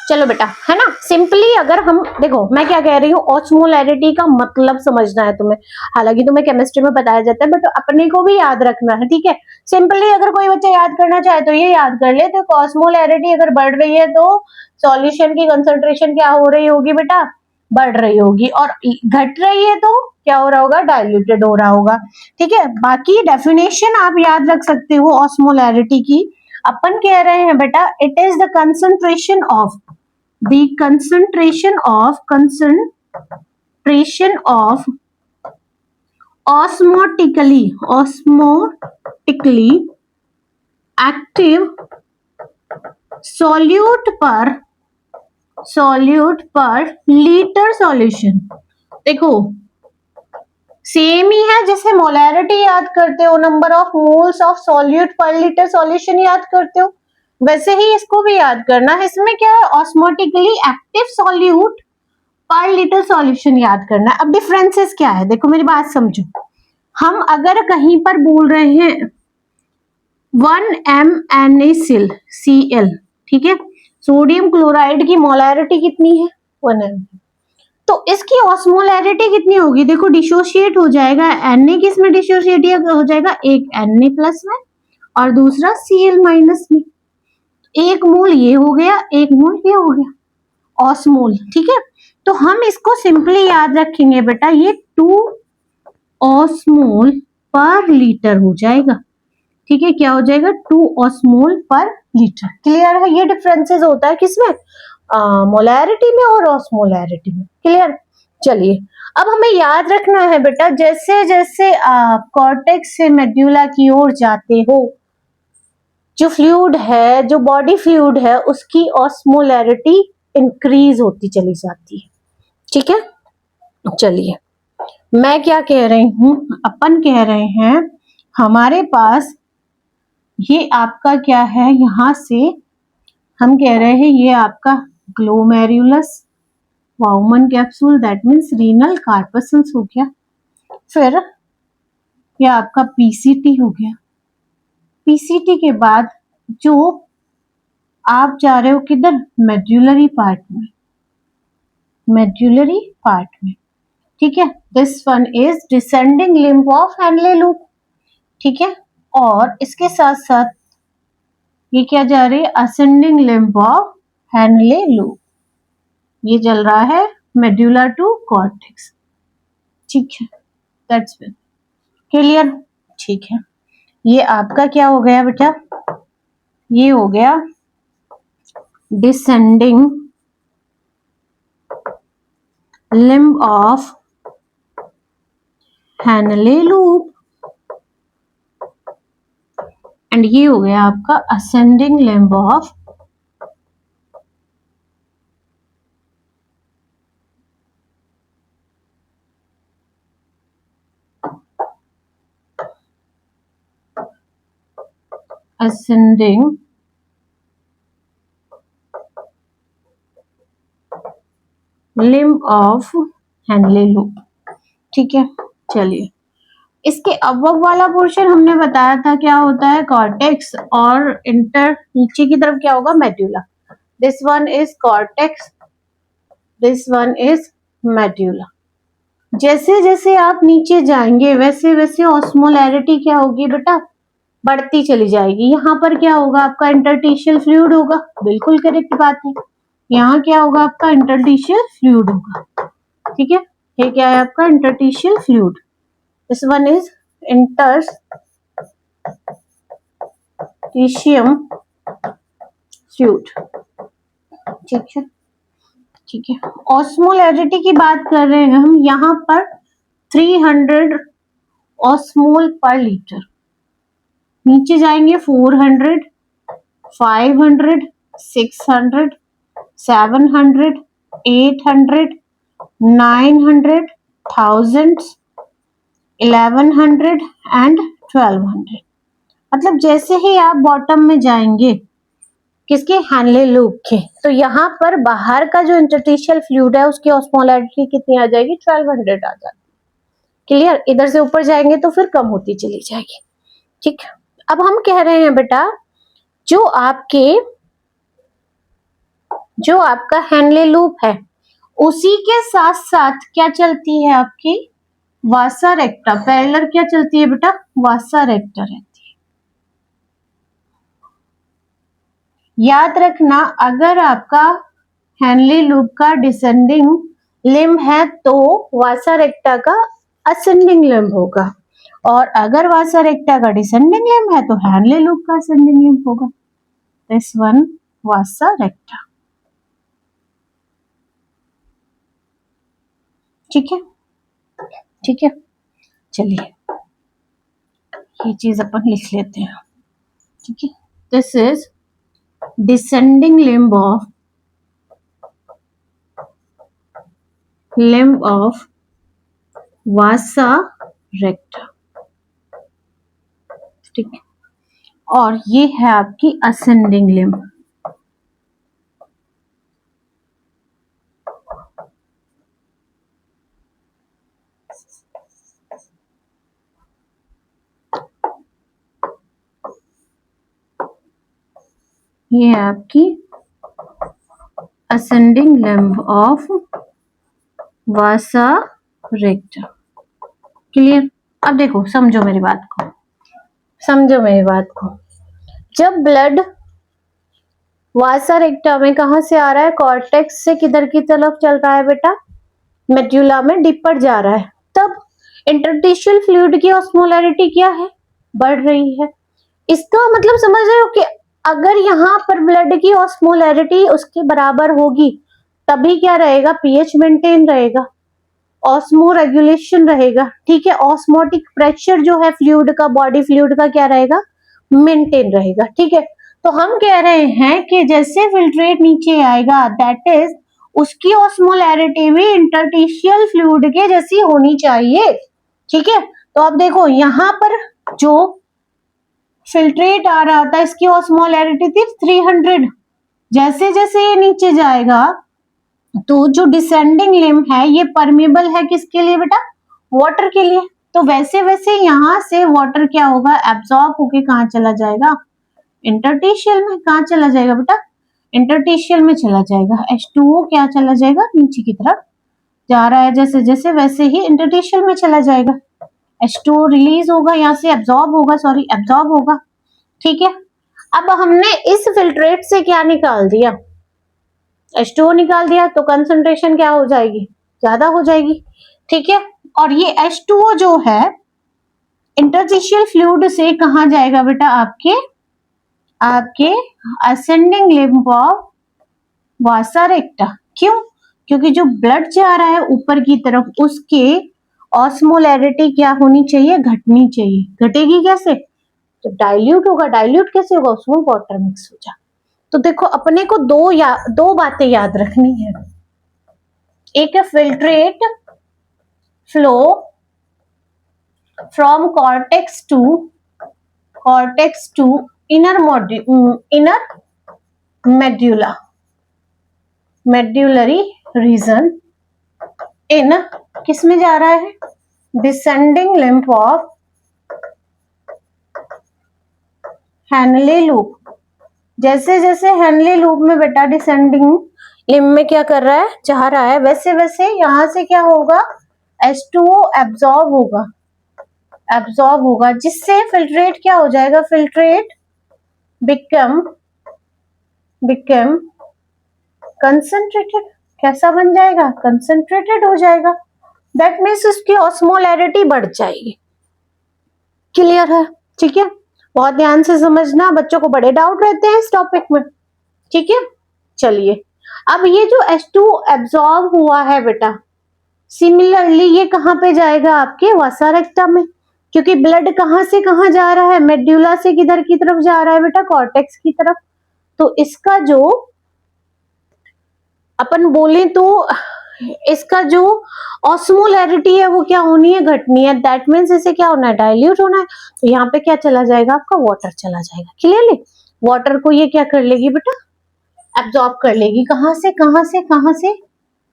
चलो बेटा, है ना। सिंपली अगर हम देखो, मैं क्या कह रही हूँ, ऑस्मोलैरिटी का मतलब समझना है तुम्हें। हालांकि तुम्हें केमिस्ट्री में बताया जाता है, बट अपने को भी याद रखना है, ठीक है। सिंपली अगर कोई बच्चा याद करना चाहे तो ये याद कर ले, तो ऑस्मोलैरिटी अगर बढ़ रही है तो सॉल्यूशन की कंसंट्रेशन क्या हो रही होगी बेटा, बढ़ रही होगी, और घट रही है तो क्या हो रहा होगा, डाइल्यूटेड हो रहा होगा, ठीक है। बाकी डेफिनेशन आप याद रख सकते हो ऑस्मोलैरिटी की। अपन कह रहे हैं बेटा, it is the concentration of osmotically active solute per litre solution. देखो सेम ही है, जैसे मोलैरिटी याद करते हो, number of moles of solute पर लीटर सॉल्यूशन याद करते हो, वैसे ही इसको भी याद करना है। इसमें क्या है, ऑस्मोटिकली एक्टिव सॉल्यूट पर लीटर सॉल्यूशन याद करना है। अब डिफरेंसेस क्या है, देखो मेरी बात समझो। हम अगर कहीं पर बोल रहे हैं 1 MnACl, ठीक है, सोडियम क्लोराइड की मोलैरिटी कितनी है, 1 m, तो इसकी ऑस्मोलैरिटी कितनी होगी, देखो डिसोशिएट हो जाएगा, Na किस में डिसोशिएट हो जाएगा, एक Na प्लस में और दूसरा Cl माइनस में। एक मोल ये हो गया, एक मोल ये हो गया, ऑस्मोल, ठीक है। तो हम इसको सिंपली याद रखेंगे बेटा, ये 2 ऑस्मोल पर लीटर हो जाएगा, ठीक है। क्या हो जाएगा, 2 ऑस्मोल पर लीटर। क्लियर है, ये डिफरेंसेस होता है किसमें, मोलैरिटी में और ऑस्मोलैरिटी में। क्लियर। चलिए अब हमें याद रखना है बेटा, जैसे जैसे आप कॉर्टेक्स से मेड्यूला की ओर जाते हो, जो फ्लूइड है, जो बॉडी फ्लूइड है, उसकी ऑस्मोलैरिटी इंक्रीज होती चली जाती है, ठीक है। चलिए मैं क्या कह रही हूं, अपन कह रहे हैं हमारे पास ये आपका क्या है, यहां से हम कह रहे हैं ये आपका glomerulus Bowman capsule, that means renal corpuscles हो गया। फिर ये आपका पीसीटी हो गया। पीसीटी के बाद जो आप जा रहे हो किधर, मेड्यूलरी पार्ट में, मेड्यूलरी पार्ट में, ठीक है। This one is descending limb of Henle loop, ठीक है। और इसके साथ साथ ये क्या जा रही है, ascending limb of Henle loop, ये चल रहा है मेड्यूला टू कॉर्टेक्स, ठीक है। दैट्स इट, क्लियर, ठीक है। ये आपका क्या हो गया बेटा, ये हो गया descending limb of Henle loop, and ये हो गया आपका ascending limb of ascending limb of Henle loop, ठीक है। चलिए इसके अबव वाला पोर्शन हमने बताया था क्या होता है, कॉर्टेक्स, और इंटर नीचे की तरफ क्या होगा, medulla. This one is cortex, this one is medulla. जैसे जैसे आप नीचे जाएंगे वैसे वैसे ऑस्मोलैरिटी क्या होगी बेटा, बढ़ती चली जाएगी। यहाँ पर क्या होगा, आपका इंटरस्टिशियल फ्लूइड होगा, बिल्कुल करेक्ट बात है। यहाँ क्या होगा, आपका इंटरस्टिशियल फ्लूइड होगा, ठीक है। ये क्या है आपका interstitial fluid, this one is interstitium fluid, ठीक है, ठीक है। ऑस्मोलैरिटी की बात कर रहे हैं हम, यहाँ पर 300 ऑस्मोल पर लीटर, नीचे जाएंगे 400, 500, 600, 700, 800, 900, 1000, 1100 एंड 1200। मतलब जैसे ही आप बॉटम में जाएंगे किसके, हैनले लूप के, तो यहाँ पर बाहर का जो इंटरस्टिशियल फ्लूइड है उसकी ऑस्मोलैरिटी कितनी आ जाएगी, 1200 आ जाएगी। क्लियर। इधर से ऊपर जाएंगे तो फिर कम होती चली जाएगी, ठीक। अब हम कह रहे हैं बेटा, जो आपके जो आपका हेनले लूप है उसी के साथ साथ क्या चलती है आपकी वासा रेक्टा, पैरेलल क्या चलती है बेटा, वासा रेक्टा रहती है। याद रखना अगर आपका हेनले लूप का डिसेंडिंग लिम्ब है तो वासा रेक्टा का असेंडिंग लिम्ब होगा, और अगर वासा रेक्टा का डिसेंडिंग लिम्ब है तो हेनले लूप का असेंडिंग लिम्ब होगा। दिस वन वासा रेक्टा, ठीक है, ठीक है। चलिए ये चीज अपन लिख लेते हैं, ठीक है। This is descending limb of वासा रेक्टा, ठीक है। और ये है आपकी असेंडिंग लिम्ब, ये है आपकी ascending limb of Vasa रेक्टा। Clear? अब देखो, समझो मेरी बात को, समझो मेरी बात को। जब ब्लड वासा रेक्टा में कहां से आ रहा है, कॉर्टेक्स से किधर की तरफ चल रहा है बेटा, मेड्यूला में डीपर जा रहा है, तब इंटरस्टिशियल फ्लूइड की ऑस्मोलैरिटी क्या है, बढ़ रही है। इसका मतलब समझ रहे हो कि अगर यहाँ पर ब्लड की ऑस्मोलैरिटी उसके बराबर होगी तभी क्या रहेगा, पीएच मेंटेन रहेगा, ऑस्मो रेगुलेशन रहेगा, ठीक है। ऑस्मोटिक प्रेशर जो है फ्लूइड का, बॉडी फ्लूइड का क्या रहेगा, मेंटेन रहेगा, ठीक है। तो हम कह रहे हैं कि जैसे फिल्ट्रेट नीचे आएगा दैट इज उसकी ऑस्मोलैरिटी भी इंटरस्टिशियल फ्लूइड के जैसी होनी चाहिए, ठीक है। तो अब देखो यहाँ पर जो फिल्ट्रेट आ रहा था इसकी ऑस्मोलैरिटी थी 300, जैसे जैसे ये नीचे जाएगा तो जो डिसेंडिंग लिम्ब है ये परमेबल है किसके लिए बेटा, वाटर के लिए। तो वैसे वैसे यहाँ से वाटर क्या होगा, एब्जॉर्ब होके कहाँ चला जाएगा, इंटरस्टिशियल में। कहाँ चला जाएगा बेटा, इंटरस्टिशियल में चला जाएगा। H2O क्या चला जाएगा, नीचे की तरफ जा रहा है, जैसे जैसे वैसे ही इंटरस्टिशियल में चला जाएगा। H2O रिलीज होगा, यहाँ से एब्जॉर्ब होगा, सॉरी एब्जॉर्ब होगा, ठीक है। अब हमने इस फिल्ट्रेट से क्या निकाल दिया, H2O निकाल दिया, तो कंसंट्रेशन क्या हो जाएगी, ज्यादा हो जाएगी, ठीक है। और ये H2O जो है इंटरस्टिशियल फ्लूइड से कहा जाएगा बेटा, आपके असेंडिंग लिम्ब ऑफ वासा रेक्टा। क्यों, क्योंकि जो ब्लड जा रहा है ऊपर की तरफ उसके ऑस्मोलैरिटी क्या होनी चाहिए, घटनी चाहिए। घटेगी कैसे, तो डाइल्यूट होगा। डाइल्यूट कैसे होगा, उसमें वाटर मिक्स हो जाए। तो देखो अपने को दो बातें याद रखनी है, एक है filtrate flow from cortex to inner medulla, medullary region इन किस में जा रहा है, descending limb of Henle loop. जैसे जैसे हेनले लूप में बेटा डिसेंडिंग लिम्ब में क्या कर रहा है, जा रहा है, वैसे वैसे यहां से क्या होगा, H2O एब्जॉर्ब होगा, जिससे फिल्ट्रेट क्या हो जाएगा, फिल्ट्रेट बिकम कंसंट्रेटेड। कैसा बन जाएगा, कंसंट्रेटेड हो जाएगा। दैट मीन्स उसकी ऑस्मोलैरिटी बढ़ जाएगी। क्लियर है, ठीक है। बहुत ध्यान से समझना, बच्चों को बड़े डाउट रहते हैं इस टॉपिक में, ठीक है। चलिए अब ये जो H2O एब्जॉर्ब हुआ है बेटा, सिमिलरली ये कहां पे जाएगा, आपके वासा रेक्टा में, क्योंकि ब्लड कहां से कहां जा रहा है, मेड्यूला से किधर की तरफ जा रहा है बेटा, कॉर्टेक्स की तरफ। तो इसका जो अपन बोले तो इसका जो ऑस्मोलैरिटी है वो क्या होनी है, घटनी है। दैट मीन्स इसे क्या होना है, डाइल्यूट होना है। तो यहाँ पे क्या चला जाएगा, आपका वाटर चला जाएगा। क्लियरली वाटर को ये क्या कर लेगी बेटा, एब्जॉर्ब कर लेगी। कहां से कहां से कहां से,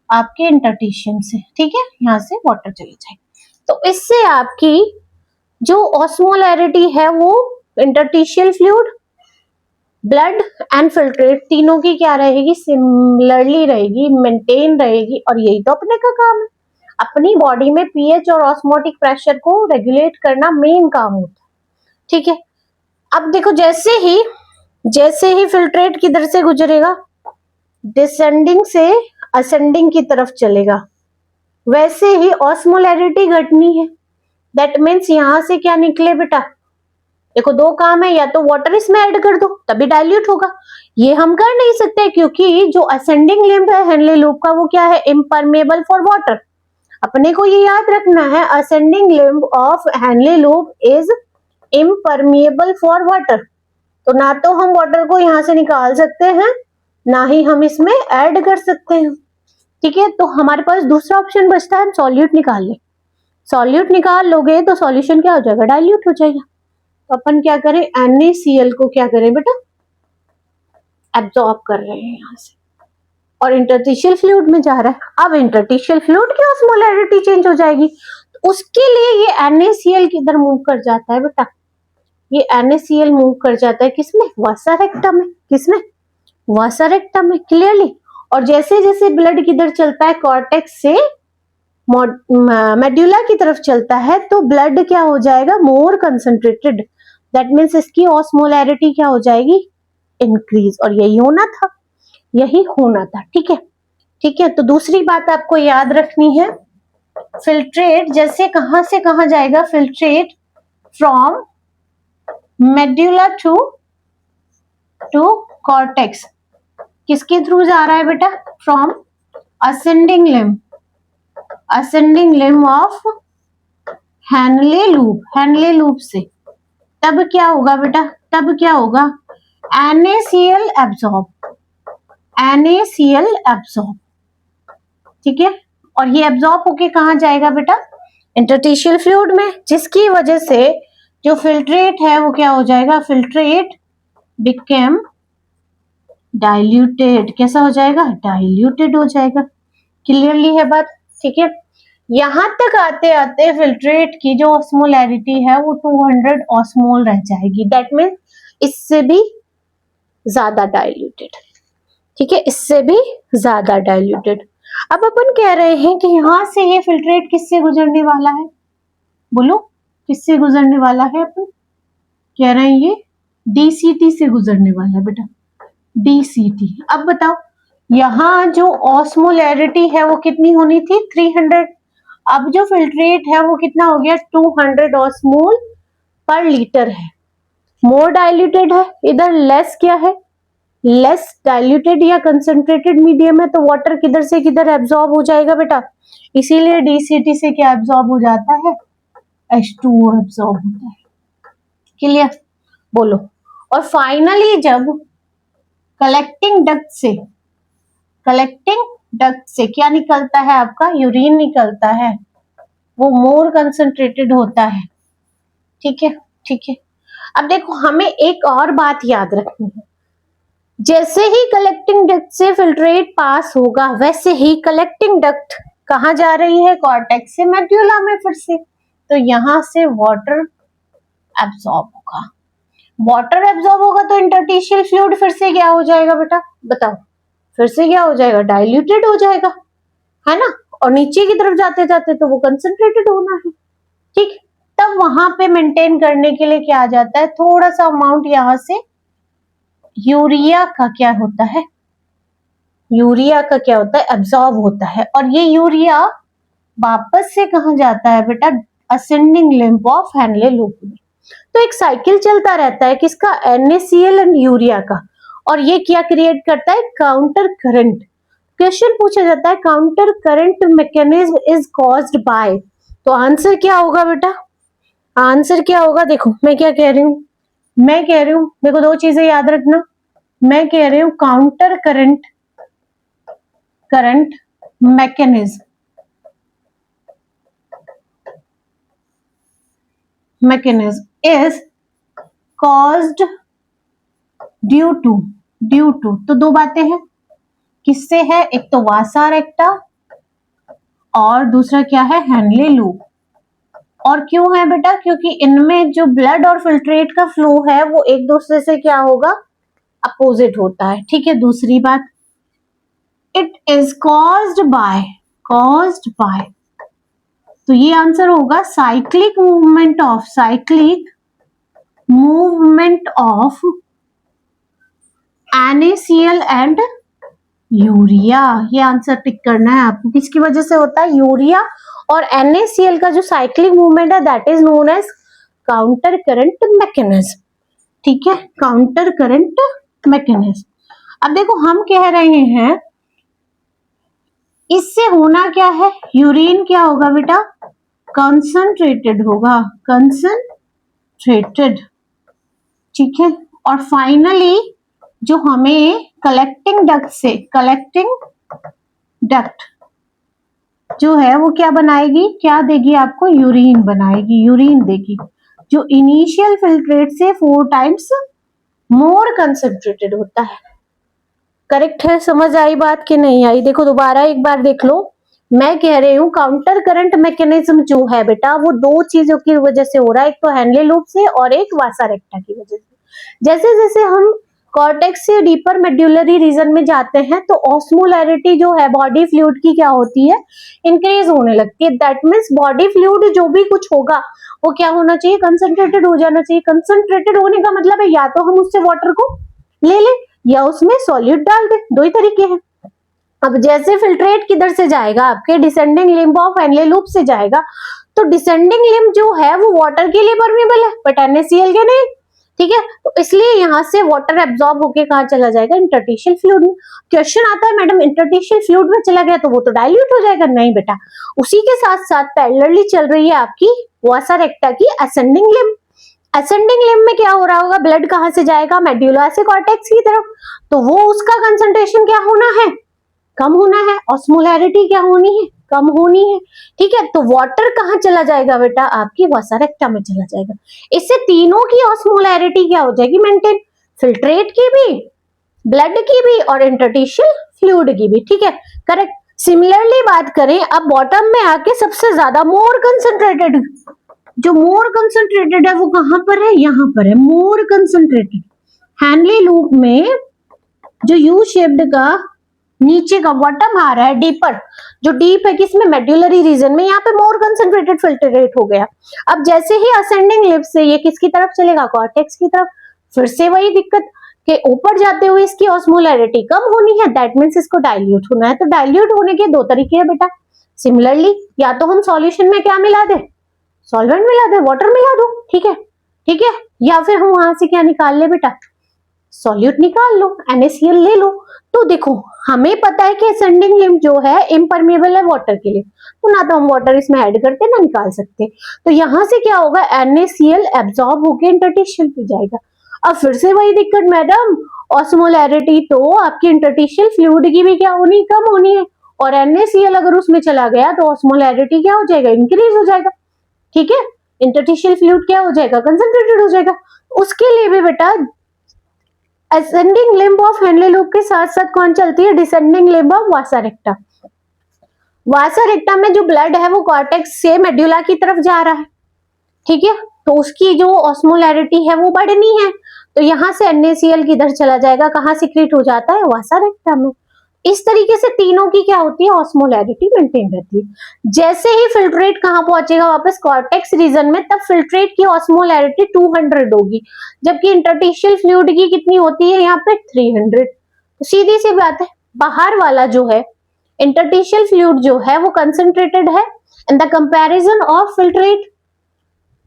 आपके इंटरस्टिशियम से, ठीक है। यहाँ से वाटर चली जाएगी। तो इससे आपकी जो ऑस्मोलैरिटी है वो interstitial fluid blood and filtrate तीनों की क्या रहेगी, सिमिलरली रहेगी, मेंटेन रहेगी, और यही तो अपने का काम है। अपनी बॉडी में पीएच और ऑस्मोटिक प्रेशर को रेगुलेट करना मेन काम होता है। ठीक है, अब देखो जैसे ही फिल्ट्रेट किधर से गुजरेगा, डिसेंडिंग से असेंडिंग की तरफ चलेगा, वैसे ही ऑस्मोलैरिटी घटनी है। दैट मीन्स यहां से क्या निकले बेटा, देखो दो काम है, या तो वाटर इसमें ऐड कर दो तभी डाइल्यूट होगा, ये हम कर नहीं सकते क्योंकि जो असेंडिंग लिम्ब है हेनले लूप का वो क्या है, इम्परमेबल फॉर वाटर। अपने को ये याद रखना है, ascending limb of Henle loop is impermeable for water. तो ना तो हम वाटर को यहां से निकाल सकते हैं, ना ही हम इसमें ऐड कर सकते हैं। ठीक है, तो हमारे पास दूसरा ऑप्शन बचता है, हम सॉल्यूट निकाल लें। सॉल्यूट निकाल लोगे तो सॉल्यूशन क्या हो जाएगा, डाइल्यूट हो जाएगा। तो अपन क्या करें, NaCl को क्या करें बेटा, एब्जॉर्ब कर रहे हैं यहां से, और इंटरस्टिशियल फ्लूइड में जा रहा है। अब इंटरस्टिशियल फ्लूइड की ऑस्मोलैरिटी चेंज हो जाएगी, तो उसके लिए ये NaCl किधर मूव कर जाता है बेटा, ये NaCl मूव कर जाता है किसमें, वासा रेक्टम में। किसमें, वासा रेक्टम में, क्लियरली। और जैसे जैसे ब्लड किधर चलता है, कॉर्टेक्स से मेड्यूला की तरफ चलता है, तो ब्लड क्या हो जाएगा, मोर कंसंट्रेटेड। दैट मीन्स इसकी ऑस्मोलैरिटी क्या हो जाएगी, इंक्रीज। और यही होना था, यही होना था। ठीक है, ठीक है। तो दूसरी बात आपको याद रखनी है, फिल्ट्रेट जैसे कहां से कहां जाएगा, filtrate from medulla to cortex, किसके थ्रू जा रहा है बेटा, from ascending limb of Henle loop से। तब क्या होगा बेटा, तब क्या होगा, NaCl एब्जॉर्ब। ठीक है, और ये एब्जॉर्ब होके कहां जाएगा बेटा, इंटरस्टिशियल फ्लूइड में, जिसकी वजह से जो फिल्ट्रेट है वो क्या हो जाएगा, फिल्ट्रेट बिकेम डाइल्यूटेड। कैसा हो जाएगा, डाइल्यूटेड हो जाएगा। क्लियरली है बात, ठीक है। यहां तक आते आते फिल्ट्रेट की जो ऑस्मोलैरिटी है वो 200 ऑस्मोल रह जाएगी। दैट मीन इससे भी ज्यादा डाइल्यूटेड। ठीक है, इससे भी ज्यादा डाइल्यूटेड। अब अपन कह रहे हैं कि यहां से ये फिल्ट्रेट किससे गुजरने वाला है, बोलो किससे गुजरने वाला है, अपन कह रहे हैं ये DCT से गुजरने वाला है बेटा, DCT। अब बताओ यहां जो ऑस्मोलैरिटी है वो कितनी होनी थी, 300। अब जो फिल्ट्रेट है वो कितना हो गया, 200 ऑस्मोल पर लीटर है, मोर डाइल्यूटेड है। इधर लेस क्या है, लेस डाइल्यूटेड या कंसंट्रेटेड मीडियम है, तो वाटर किधर से किधर एब्जॉर्ब हो जाएगा बेटा, इसीलिए DCT से क्या एब्जॉर्ब हो जाता है, H2O एब्जॉर्ब होता है। क्लियर, बोलो। और फाइनली जब कलेक्टिंग डक्ट से क्या निकलता है, आपका यूरिन निकलता है, वो मोर कंसंट्रेटेड होता है। ठीक है, ठीक है। अब देखो हमें एक और बात याद रखनी है, जैसे ही कलेक्टिंग डक्ट से फिल्ट्रेट पास होगा, वैसे ही कलेक्टिंग डक्ट कहां जा रही है, कॉर्टेक्स से मेड्यूला में फिर से, तो यहां से वाटर एब्जॉर्ब होगा। वाटर एब्जॉर्ब होगा तो इंटरस्टिशियल फ्लूइड फिर से क्या हो जाएगा बेटा, बताओ, फिर से क्या हो जाएगा, डाइल्यूटेड हो जाएगा, है ना। और नीचे की तरफ जाते जाते तो वो कंसंट्रेटेड होना है। ठीक, तब वहां पे मेंटेन करने के लिए क्या आ जाता है, थोड़ा सा अमाउंट यहां से यूरिया का क्या होता है, यूरिया का क्या होता है, एब्जॉर्ब होता है। और ये यूरिया वापस से कहां जाता है बेटा, ascending limb of Henle loop में। तो एक साइकिल चलता रहता है किसका, NaCl एंड यूरिया का, और ये क्या क्रिएट करता है, काउंटर करंट। क्वेश्चन पूछा जाता है counter current mechanism is caused by, तो आंसर क्या होगा बेटा, आंसर क्या होगा, देखो मैं क्या कह रही हूं, मैं कह रही हूं, देखो दो चीजें याद रखना, मैं कह रही हूं counter current mechanism is caused due to, तो दो बातें हैं, किससे है, एक तो वासा रेक्टा और दूसरा क्या है, हेनले लूप। और क्यों है बेटा, क्योंकि इनमें जो ब्लड और फिल्ट्रेट का फ्लो है वो एक दूसरे से क्या होगा, अपोजिट होता है, ठीक है। दूसरी बात, इट इज कॉज्ड बाय, तो ये आंसर होगा cyclic movement of NaCl and urea. ये आंसर टिक करना है आपको। किसकी वजह से होता है? यूरिया और NaCl का जो साइक्लिक मूवमेंट है that is known as counter current mechanism, ठीक है, काउंटर करंट मैकेनिज्म। अब देखो हम कह रहे हैं इससे होना क्या है, यूरिन क्या होगा बेटा? कंसंट्रेटेड होगा, कंसंट्रेटेड, ठीक है। और फाइनली जो हमें कलेक्टिंग डक्ट जो है वो क्या बनाएगी, क्या देगी आपको? यूरिन बनाएगी, यूरिन देगी, जो इनिशियल फिल्ट्रेट से 4 टाइम्स मोर कंसंट्रेटेड होता है। करेक्ट है? समझ आई बात कि नहीं आई? देखो दोबारा एक बार देख लो। मैं कह रही हूँ काउंटर करंट मैकेनिज्म जो है बेटा वो 2 चीजों की वजह से हो रहा है, एक तो हेनले लूप से और एक वासा रेक्टा की वजह से। जैसे जैसे हम कॉर्टेक्स से डीपर मेड्यूलरी रीजन में जाते हैं तो ऑस्मोलैरिटी जो है बॉडी फ्लूइड की क्या होती है? इंक्रीज होने लगती है। दैट मीन्स बॉडी फ्लूइड जो भी कुछ होगा वो क्या होना चाहिए? कंसंट्रेटेड हो जाना चाहिए। कंसंट्रेटेड होने का मतलब है या तो हम उससे वाटर को ले ले या उसमें सॉल्यूट डाल दे, 2 ही तरीके हैं। अब जैसे फिल्ट्रेट किधर से जाएगा? आपके descending limb of Henle loop से जाएगा, तो डिसेंडिंग लिम्ब जो है वो वाटर के लिए परमेबल है बट NaCl के नहीं, ठीक है। तो इसलिए यहाँ से वाटर एब्जॉर्ब होके कहाँ चला जाएगा? इंटरस्टिशियल फ्लूइड में। क्वेश्चन आता है मैडम इंटरस्टिशियल फ्लूइड में चला गया तो वो तो डाइल्यूट हो जाएगा। नहीं बेटा, उसी के साथ साथ पैरेलली चल रही है आपकी वासा रेक्टा की असेंडिंग लिम्ब। असेंडिंग लिम्ब में क्या हो रहा होगा? ब्लड कहाँ से जाएगा? मेड्यूला से कॉर्टेक्स की तरफ, तो वो उसका कंसंट्रेशन क्या होना है? कम होना है। ऑस्मोलैरिटी क्या होनी है? कम होनी है, ठीक है। तो वाटर कहाँ चला जाएगा बेटा? आपकी वासा रेक्टा में चला जाएगा। इससे तीनों की ऑस्मोलैरिटी क्या हो जाएगी? मेंटेन, फिल्ट्रेट की भी, ब्लड की भी और इंटरस्टिशियल फ्लूइड की भी, ठीक है। करेक्ट। सिमिलरली बात करें अब बॉटम में आके सबसे ज्यादा मोर कंसंट्रेटेड, जो मोर कंसंट्रेटेड है वो कहां पर है? यहां पर है, मोर कंसंट्रेटेड। हेनले लूप में जो यू शेप्ड का नीचे का बॉटम आ रहा है डीपर, जो डीप है किसमें? मेड्यूलरी रीजन में, यहाँ पे मोर कंसंट्रेटेड फिल्ट्रेट हो गया। अब जैसे ही असेंडिंग लिप से ये किसकी तरफ चलेगा? कॉर्टेक्स की तरफ। फिर से वही दिक्कत के ऊपर जाते हुए इसकी ऑस्मोलैरिटी कम होनी है, दैट मींस इसको डाइल्यूट होना है। तो डाइल्यूट होने के 2 तरीके हैं बेटा। सिमिलरली या तो हम सॉल्यूशन में क्या मिला दे? सॉल्वेंट मिला दे, वाटर मिला दो, ठीक है, ठीक है। या फिर हम वहां से क्या निकाल ले बेटा? सॉल्यूट निकाल लो, NaCl ले लो। तो देखो हमें पता है कि असेंडिंग लिम्ब जो है इम्परमेबल है वाटर के लिए, तो ना तो हम वाटर इसमें ऐड करते ना निकाल सकते। तो यहां से क्या होगा? NaCl एब्जॉर्ब होकर इंटरस्टिशियल पे जाएगा। अब फिर से वही दिक्कत मैडम, ऑस्मोलैरिटी तो आपकी इंटरस्टिशियल फ्लूइड की भी क्या होनी? कम होनी है। और NaCl अगर उसमें चला गया तो ऑस्मोलैरिटी क्या हो जाएगा? इंक्रीज हो जाएगा, ठीक है। इंटरस्टिशियल फ्लूइड क्या हो जाएगा? कंसंट्रेटेड हो जाएगा। उसके लिए भी बेटा ascending limb of Henle loop के साथ साथ कौन चलती है? डिसेंडिंग लिम्ब ऑफ वासा रेक्टा। वासा रेक्टा में जो ब्लड है वो कॉर्टेक्स से मेड्यूला की तरफ जा रहा है, ठीक है। तो उसकी जो ऑस्मोलैरिटी है वो बढ़नी है, तो यहां से NaCl किधर चला जाएगा? कहाँ सीक्रेट हो जाता है? वासा रेक्टा में। इस तरीके से तीनों की क्या होती है? ऑस्मोलैरिटी मेंटेन रहती है। जैसे ही फिल्ट्रेट कहाँ पहुंचेगा? वापस कॉर्टेक्स रीजन में, तब फिल्ट्रेट की ऑस्मोलैरिटी 200 होगी, जबकि इंटरस्टिशियल फ्लूइड की कितनी होती है यहाँ पे? 300। तो सीधी सी बात है, बाहर वाला जो है इंटरस्टिशियल फ्लूइड जो है वो कंसंट्रेटेड है in the comparison of filtrate.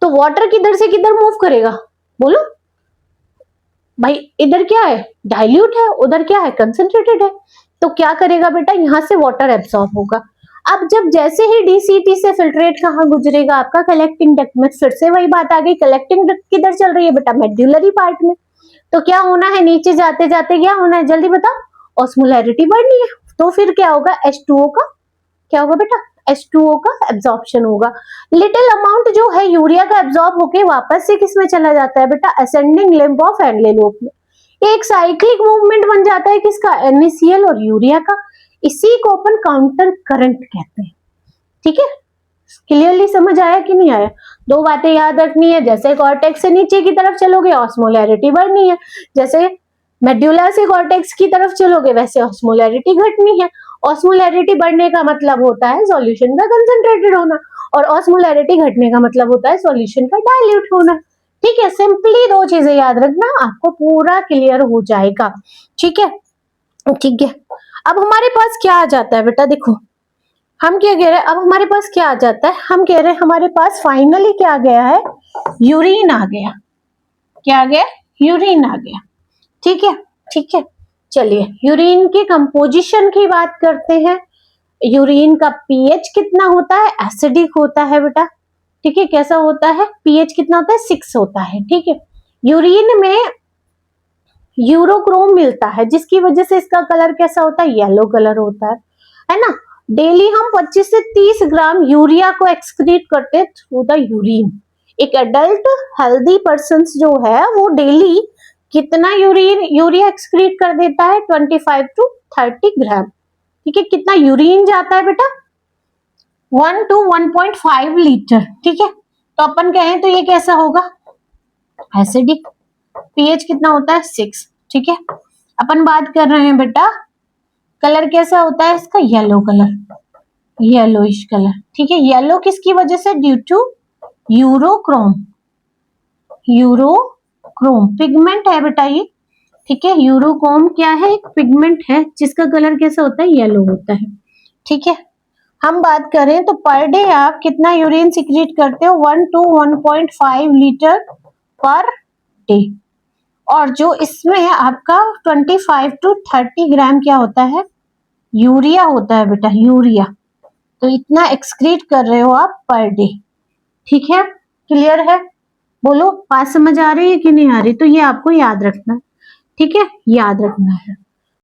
तो वाटर किधर से किधर मूव करेगा? बोलो भाई, इधर क्या है? डाइल्यूट है, उधर क्या है? कंसंट्रेटेड है। तो क्या करेगा बेटा? यहां से वाटर एब्सॉर्ब होगा। अब जब जैसे ही DCT से फिल्ट्रेट कहाँ गुजरेगा? आपका कलेक्टिंग डक्ट में। फिर से वही बात आ गई, कलेक्टिंग डक्ट किधर चल रही है बेटा? मेड्यूलरी पार्ट में। तो क्या होना है? नीचे जाते जाते क्या होना है? जल्दी बताओ। ऑस्मोलैरिटी बढ़नी है, तो फिर क्या होगा? H2O का क्या होगा बेटा? H2O का एब्जॉर्प्शन होगा। लिटिल अमाउंट जो है यूरिया का एब्जॉर्ब होके वापस से किसमें चला जाता है बेटा? Ascending limb of Henle loop में। एक साइक्लिक मूवमेंट बन जाता है किसका? NaCl और यूरिया का। इसी को अपन काउंटर करंट कहते हैं, ठीक है। क्लियरली समझ आया कि नहीं आया? 2 बातें याद रखनी है, जैसे कॉर्टेक्स से नीचे की तरफ चलोगे ऑस्मोलैरिटी बढ़नी है, जैसे मेड्यूलर कॉर्टेक्स की तरफ चलोगे वैसे ऑस्मोलैरिटी घटनी है। ऑस्मोलैरिटी बढ़ने का मतलब होता है सॉल्यूशन का कंसंट्रेटेड होना, और ऑस्मोलैरिटी घटने का मतलब होता है सॉल्यूशन का डाइल्यूट होना। ठीक है, सिंपली दो चीजें याद रखना, आपको पूरा क्लियर हो जाएगा। ठीक है, ठीक है। अब हमारे पास क्या आ जाता है बेटा, देखो हम क्या कह रहे हैं, अब हमारे पास क्या आ जाता है, हम कह रहे हैं हमारे पास फाइनली क्या आ गया है, यूरिन आ गया। क्या आ गया, यूरिन आ गया। ठीक है, ठीक है। चलिए यूरिन की कंपोजिशन की बात करते हैं। यूरिन का पीएच कितना होता है, एसिडिक होता है बेटा। ठीक है, कैसा होता है, पीएच कितना होता है, 6 होता है। ठीक है, यूरिन में यूरोक्रोम मिलता है जिसकी वजह से इसका कलर कैसा होता है, येलो कलर होता है ना। डेली हम 25 से 30 ग्राम यूरिया को एक्सक्रीट करते हैं थ्रू द यूरिन। एक एडल्ट हेल्दी पर्सन जो है वो डेली कितना यूरिया एक्सक्रीट कर देता है, 25 to 30 ग्राम। ठीक है, कितना यूरिन जाता है बेटा, 1 to 1.5 लीटर। ठीक है, तो अपन कहें तो ये कैसा होगा, एसिडिक। पीएच कितना होता है, 6। ठीक है, अपन बात कर रहे हैं बेटा कलर कैसा होता है इसका, येलो कलर, येलोइश कलर। ठीक है, येलो किसकी वजह से, due to urochrome. Urochrome pigment है बेटा ये। ठीक है, यूरोक्रोम क्या है, एक पिगमेंट है जिसका कलर कैसा होता है, येलो होता है। ठीक है, हम बात करें तो पर डे आप कितना यूरिन सिक्रीट करते हो, 1 to 1.5 लीटर पर डे। और जो इसमें आपका 25 to 30 ग्राम क्या होता है, यूरिया होता है बेटा, यूरिया। तो इतना एक्सक्रीट कर रहे हो आप पर डे। ठीक है, क्लियर है, बोलो बात समझ आ रही है कि नहीं आ रही, तो ये आपको याद रखना। ठीक है, याद रखना है।